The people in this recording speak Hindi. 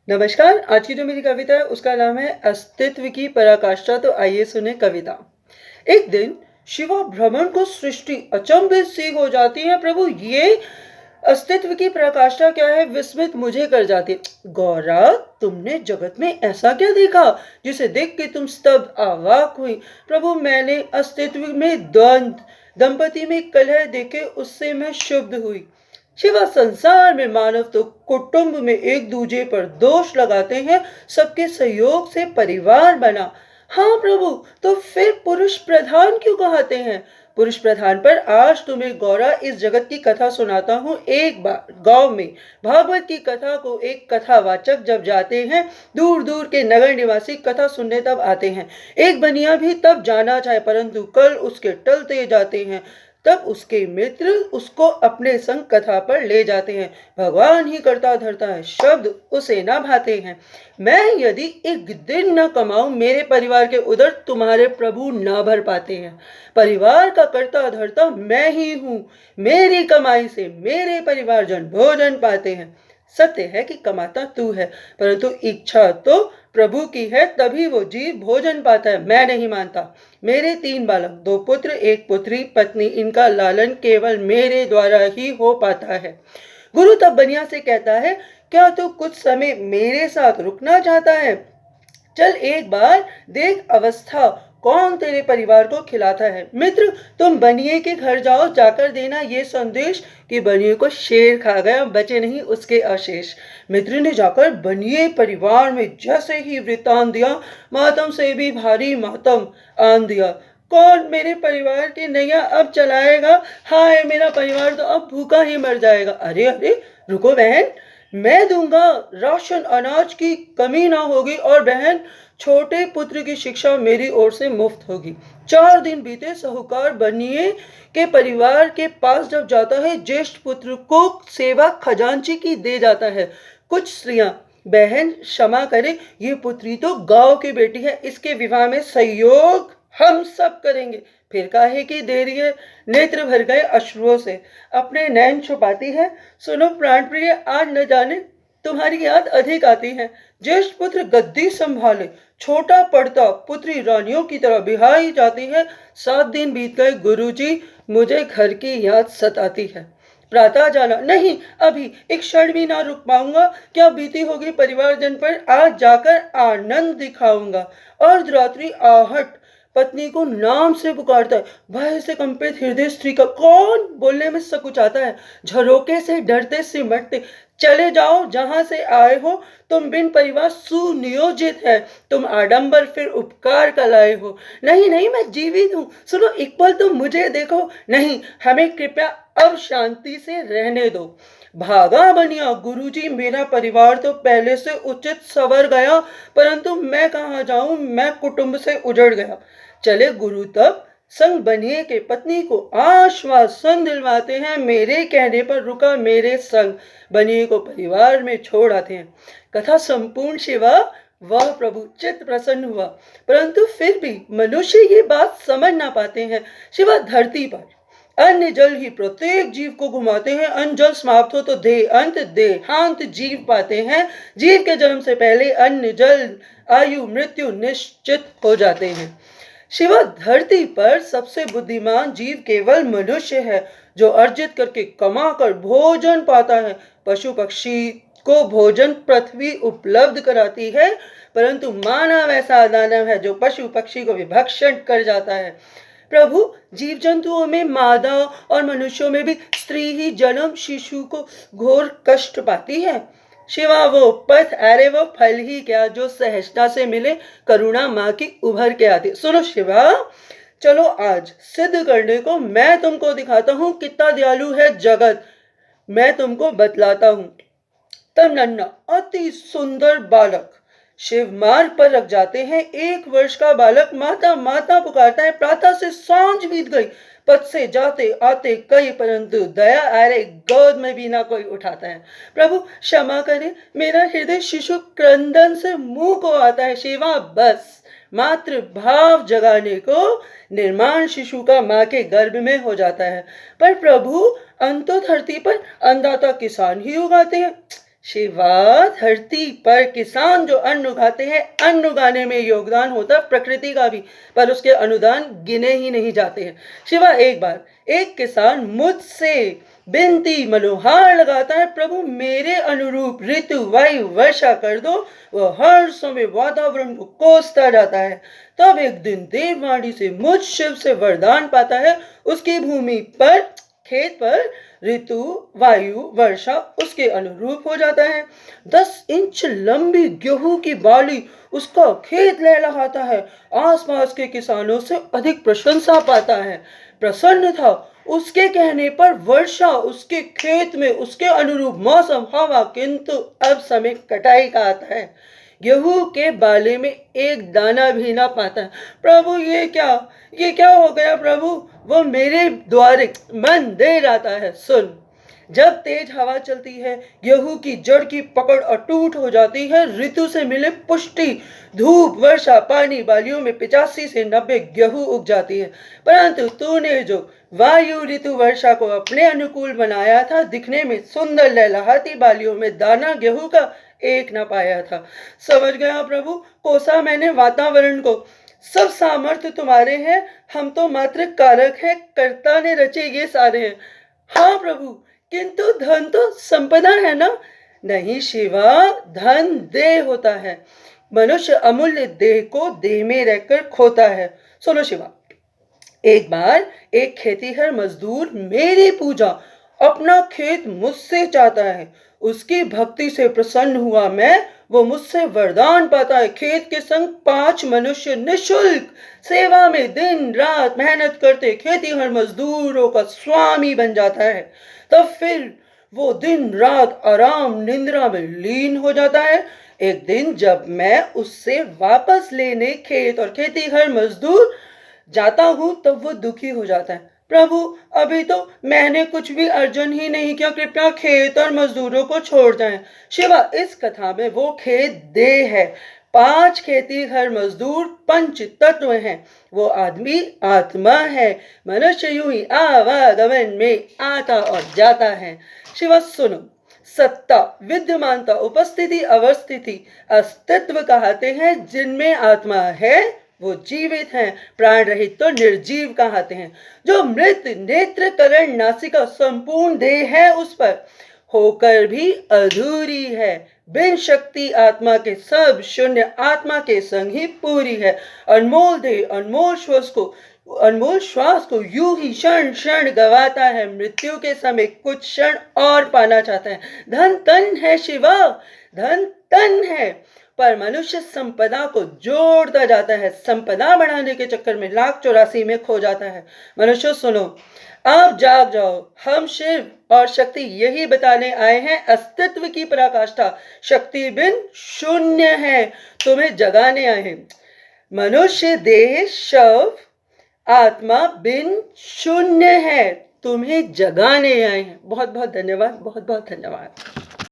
नमस्कार। आज की जो मेरी कविता है उसका नाम है अस्तित्व की पराकाष्ठा। तो आइए सुने कविता। एक दिन शिवा भ्रमण को सृष्टि अचंभित सी हो जाती है। प्रभु, ये अस्तित्व की पराकाष्ठा क्या है, विस्मित मुझे कर जाती। गौरा, तुमने जगत में ऐसा क्या देखा जिसे देख के तुम स्तब्ध अवाक हुई? प्रभु, मैंने अस्तित्व में द्वंद्व, दंपति में कलह देखे उससे मैं क्षुब्ध हुई। शिवा, संसार में मानव तो कुटुंब में एक दूजे पर दोष लगाते हैं, सबके सहयोग से परिवार बना। हाँ प्रभु, तो फिर पुरुष प्रधान क्यों कहते हैं? पुरुष प्रधान पर आज तुम्हें गौरा इस जगत की कथा सुनाता हूँ। एक बार गांव में भागवत की कथा को एक कथावाचक जब जाते हैं, दूर दूर के नगर निवासी कथा सुनने तब आते हैं। एक बनिया भी तब जाना चाहे, परंतु कल उसके टलते जाते हैं। तब उसके मित्र उसको अपने संग कथा पर ले जाते हैं। भगवान ही करता धरता है, शब्द उसे न भाते हैं। मैं यदि एक दिन न कमाऊं, मेरे परिवार के उदर तुम्हारे प्रभु न भर पाते हैं। परिवार का करता धरता मैं ही हूं, मेरी कमाई से मेरे परिवारजन भोजन पाते हैं। सत्य है कि कमाता तू है, परंतु इच्छा तो प्रभु की है, तभी वो जीव भोजन पाता है। मैं नहीं मानता। मेरे 3 बालक, 2 पुत्र 1 पुत्री, पत्नी, इनका लालन केवल मेरे द्वारा ही हो पाता है। गुरु तब बनिया से कहता है, क्या तू कुछ समय मेरे साथ रुकना चाहता है? चल एक बार देख अवस्था, कौन तेरे परिवार को खिलाता है। मित्र, तुम बनिए के घर जाओ, जाकर देना ये संदेश कि बनिए को शेर खा गया, बचे नहीं उसके अवशेष। मित्र ने जाकर बनिए परिवार में जैसे ही वृत्तांत दिया, मातम से भी भारी मातम आन दिया। कौन मेरे परिवार की नैया अब चलाएगा? हाय, मेरा परिवार तो अब भूखा ही मर जाएगा। अरे अरे, रुको बहन, मैं दूंगा, राशन अनाज की कमी ना होगी, और बहन, छोटे पुत्र की शिक्षा मेरी ओर से मुफ्त होगी। 4 दिन बीते, साहूकार बनिए के परिवार के पास जब जाता है, ज्येष्ठ पुत्र को सेवा खजांची की दे जाता है। कुछ स्त्रियां, बहन क्षमा करे, ये पुत्री तो गांव की बेटी है, इसके विवाह में सहयोग हम सब करेंगे। फिर काहे की देरी है? नेत्र भर गए अश्रुओं से, अपने नैन छुपाती है। सुनो प्राण प्रिय, आज न जाने तुम्हारी याद अधिक आती है। ज्येष्ठ पुत्र गद्दी संभाले, छोटा पड़ता पुत्री रानियों की तरह बिहाई जाती है। 7 दिन बीत गए गुरुजी, मुझे घर की याद सताती है। प्रातः जाना नहीं, अभी एक क्षण भी ना रुक पाऊंगा। क्या बीती होगी परिवारजन पर, आज जाकर आनंद दिखाऊंगा। अर्धरात्रि आहट पत्नी को नाम से पुकारता है। भय से कंपित हृदय स्त्री का कौन बोलने में सकुचाता है। झरोके से डरते सिमटते चले जाओ जहां से आए हो। तुम बिन परिवार सुनियोजित है, तुम आडंबर फिर उपकार का लाए हो। नहीं नहीं, मैं जीवित हूं, सुनो एक पल तुम मुझे देखो। नहीं, हमें कृपया अब शांति से रहने दो। भागा बनिया, गुरुजी, मेरा परिवार तो पहले से उचित सवर गया, परंतु मैं कहाँ जाऊं, मैं कुटुंब से उजड़ गया। चले गुरु तब संग बनिए के पत्नी को आश्वासन दिलवाते हैं, मेरे कहने पर रुका मेरे संग, बनिए को परिवार में छोड़ आते हैं। कथा संपूर्ण। शिवा, वह प्रभु चित्त प्रसन्न हुआ, परंतु फिर भी मनुष्य ये बात समझ ना पाते हैं। शिवा, धरती पर अन्य जल ही प्रत्येक जीव को घुमाते हैं। अन्न जल समाप्त हो तो देहांत, देहांत जीव पाते हैं। जीव के जन्म से पहले अन्य जल आयु मृत्यु निश्चित हो जाते हैं। शिवा, धरती पर सबसे बुद्धिमान जीव केवल मनुष्य है, जो अर्जित करके कमा कर भोजन पाता है। पशु पक्षी को भोजन पृथ्वी उपलब्ध कराती है, परंतु मानव ऐसा दानव है जो पशु पक्षी को विभक्षण कर जाता है। प्रभु, जीव जंतुओं में मादा और मनुष्यों में भी स्त्री ही जन्म शिशु को घोर कष्ट पाती है। शिवा, वो पथ, अरे वो फल ही क्या जो सहजता से मिले, करुणा माँ की उभर के आती। सुनो शिवा, चलो आज सिद्ध करने को मैं तुमको दिखाता हूँ कितना दयालु है जगत। मैं तुमको बतलाता हूँ। तब नन्ना अति सुंदर बालक शिव मार्ग पर रख जाते हैं। 1 वर्ष का बालक माता माता पुकारता है। प्रातः से सांझ बीत गई, पथ से जाते आते कई, परंतु दया अरे गोद में भी ना कोई उठाता है। प्रभु क्षमा करे, मेरा हृदय शिशु क्रंदन से मुंह को आता है। शिवा, बस मातृ भाव जगाने को निर्माण शिशु का माँ के गर्भ में हो जाता है। पर प्रभु, अंतो धरती पर अन्नदाता किसान ही उगाते हैं। शिवा, धरती पर किसान जो अन्न उगाते हैं, अन्न उगाने में योगदान होता है प्रकृति का भी, पर उसके अनुदान गिने ही नहीं जाते हैं। शिवा, एक बार एक किसान मुझसे बिनती मनोहार लगाता है, प्रभु मेरे अनुरूप ऋतु वायु वर्षा कर दो। वह हर समय वातावरण को कोसता जाता है। तब एक दिन देववाणी से मुझ शिव से वरदान पाता है, उसकी भूमि पर, खेत पर ऋतु वायु वर्षा उसके अनुरूप हो जाता है। 10 इंच लंबी गेहूं की बाली उसका खेत लहलहाता है। आसपास के किसानों से अधिक प्रशंसा पाता है। प्रसन्न था। उसके कहने पर वर्षा उसके खेत में उसके अनुरूप मौसम हवा, किंतु अब समय कटाई का आता है। गेहूं के बाले में एक दाना भी ना पाता है। प्रभु ये क्या हो गया प्रभु? वो मेरे द्वारे मन देर आता है। सुन, जब तेज हवा चलती है, गेहूं की जड़ की पकड़ अटूट हो जाती है। ऋतु से मिले पुष्टि, धूप, वर्षा, पानी, बालियों में 85 से 90 गेहूं उग जाती है। परंतु तूने जो वायु ऋतु वर्षा को अपने अनुकूल बनाया था, दिखने में सुंदर लहलहाती बालियों में दाना गेहूं का एक न पाया था। समझ गया प्रभु, कोसा मैंने वातावरण को। सब सामर्थ्य तुम्हारे हैं, हम तो मात्र कारक हैं, कर्ता ने रचे ये सारे हैं। हाँ प्रभु, किंतु धन तो संपदा है ना? नहीं शिवा, धन देह होता है। मनुष्य अमूल्य देह को देह में रहकर खोता है। सुनो शिवा, एक बार एक खेतीहर मजदूर मेरी पूजा, अपना खेत मुझसे चाहता है। उसकी भक्ति से प्रसन्न हुआ मैं, वो मुझसे वरदान पाता है। खेत के संग 5 मनुष्य निःशुल्क सेवा में दिन रात मेहनत करते खेतीहर मजदूरों का स्वामी बन जाता है। तब फिर वो दिन रात आराम निंद्रा में लीन हो जाता है। एक दिन जब मैं उससे वापस लेने खेत और खेतीहर मजदूर जाता हूं, तब वो दुखी हो जाता है। प्रभु, अभी तो मैंने कुछ भी अर्जन ही नहीं किया, कृपया खेत और मजदूरों को छोड़ जाएं। शिवा, इस कथा में वो खेत देह है, 5 खेती हर मजदूर पंच तत्व हैं। वो आदमी आत्मा है। मनुष्य यूं ही आवागमन में आता और जाता है। शिवा सुनो, सत्ता, विद्यमानता, उपस्थिति, अवस्थिति, अस्तित्व कहते हैं। जिनमें आत्मा है वो जीवित हैं, प्राण रहित तो निर्जीव कहते हैं। जो मृत नेत्र करण नासिका संपूर्ण देह है, उस पर होकर भी अधूरी है। बिन शक्ति आत्मा के सब शून्य, आत्मा के संग ही पूरी है। अनमोल देह अनमोल श्वास को यूं ही क्षण क्षण गवाता है। मृत्यु के समय कुछ क्षण और पाना चाहता है। धन तन है शिवा, धन तन है, पर मनुष्य संपदा को जोड़ता जाता है। संपदा बढ़ाने के चक्कर में 1,84,000 में खो जाता है। मनुष्य सुनो, अब जाग जाओ। हम शिव और शक्ति यही बताने आए हैं, अस्तित्व की पराकाष्ठा शक्ति बिन शून्य है, तुम्हें जगाने आए हैं। मनुष्य देह शव, आत्मा बिन शून्य है, तुम्हें जगाने आए हैं। बहुत बहुत धन्यवाद, बहुत बहुत धन्यवाद।